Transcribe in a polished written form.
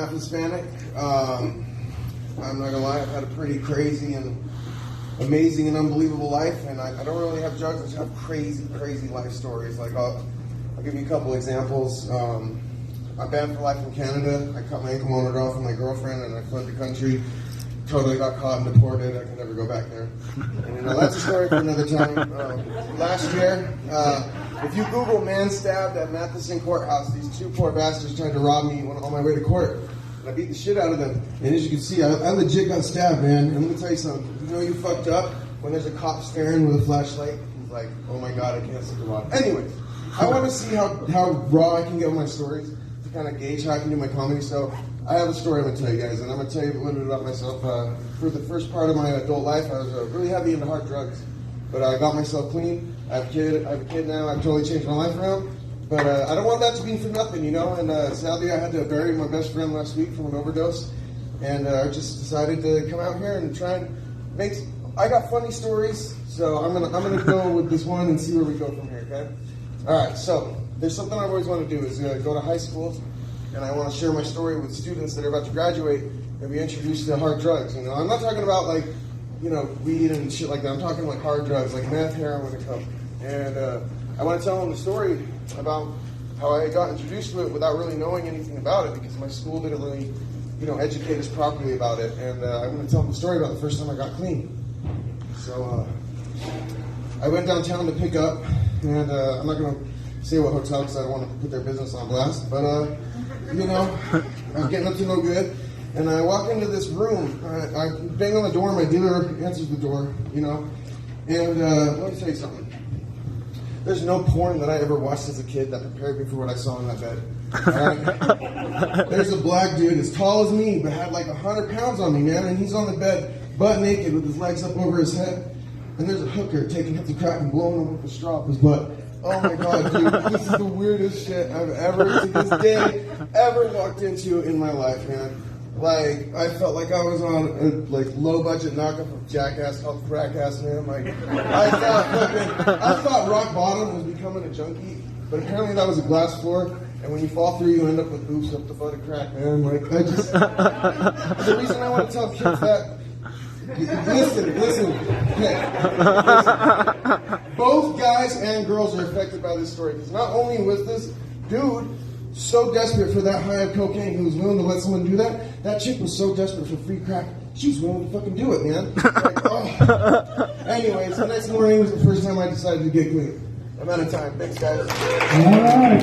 half Hispanic. I'm not gonna lie, I've had a pretty crazy and amazing and unbelievable life, and I don't really have drugs. I just have crazy life stories. Like I'll give you a couple examples. I'm banned for life in Canada. I cut my ankle monitor off with my girlfriend, and I fled the country. Totally got caught and deported. I can never go back there. And that's a story for another time. Last year, if you Google man stabbed at Matheson Courthouse, these two poor bastards tried to rob me on my way to court. And I beat the shit out of them. And as you can see, I legit got stabbed, man. And let me tell you something. You know you fucked up when there's a cop staring with a flashlight? He's like, oh my God, I can't see the rob. Anyways, I want to see how raw I can get with my stories to kind of gauge how I can do my comedy. So I have a story I'm going to tell you guys, and I'm going to tell you a little bit about myself. For the first part of my adult life, I was really heavy into hard drugs. But I got myself clean. I have a kid now. I've totally changed my life around. But I don't want that to be for nothing, you know. And sadly, I had to bury my best friend last week from an overdose. And I just decided to come out here and try and make... I got funny stories, so I'm gonna go with this one and see where we go from here, okay? All right, so there's something I've always wanted to do is go to high school, and I want to share my story with students that are about to graduate and be introduced to hard drugs. You know, I'm not talking about like, you know, weed and shit like that. I'm talking like hard drugs, like meth, heroin, and coke. And I want to tell them the story about how I got introduced to it without really knowing anything about it, because my school didn't really, you know, educate us properly about it. And I'm going to tell them the story about the first time I got clean. So I went downtown to pick up, and I'm not going to say what hotel because I don't want to put their business on blast, but you know, I was getting up to no good, and I walk into this room. I bang on the door. My dealer answers the door, you know, and let me tell you something. There's no porn that I ever watched as a kid that prepared me for what I saw in that bed. Right? There's a black dude as tall as me, but had like 100 pounds on me, man, and he's on the bed butt naked with his legs up over his head, and there's a hooker taking hits of crack and blowing him with a straw up his butt. Oh my God, dude, this is the weirdest shit I've ever, to this day, ever walked into in my life, man. Like, I felt like I was on a like low-budget knockoff of Jackass called Crackass, man. Like, I thought rock bottom was becoming a junkie, but apparently that was a glass floor, and when you fall through, you end up with boobs up the butt of crack, man. Like, I just... The reason I want to tell kids that... Listen. Both guys and girls are affected by this story, because not only was this dude so desperate for that high of cocaine who was willing to let someone do that, that chick was so desperate for free crack, she was willing to fucking do it, man. Like, oh. Anyways, the next morning was the first time I decided to get clean. I'm out of time. Thanks, guys.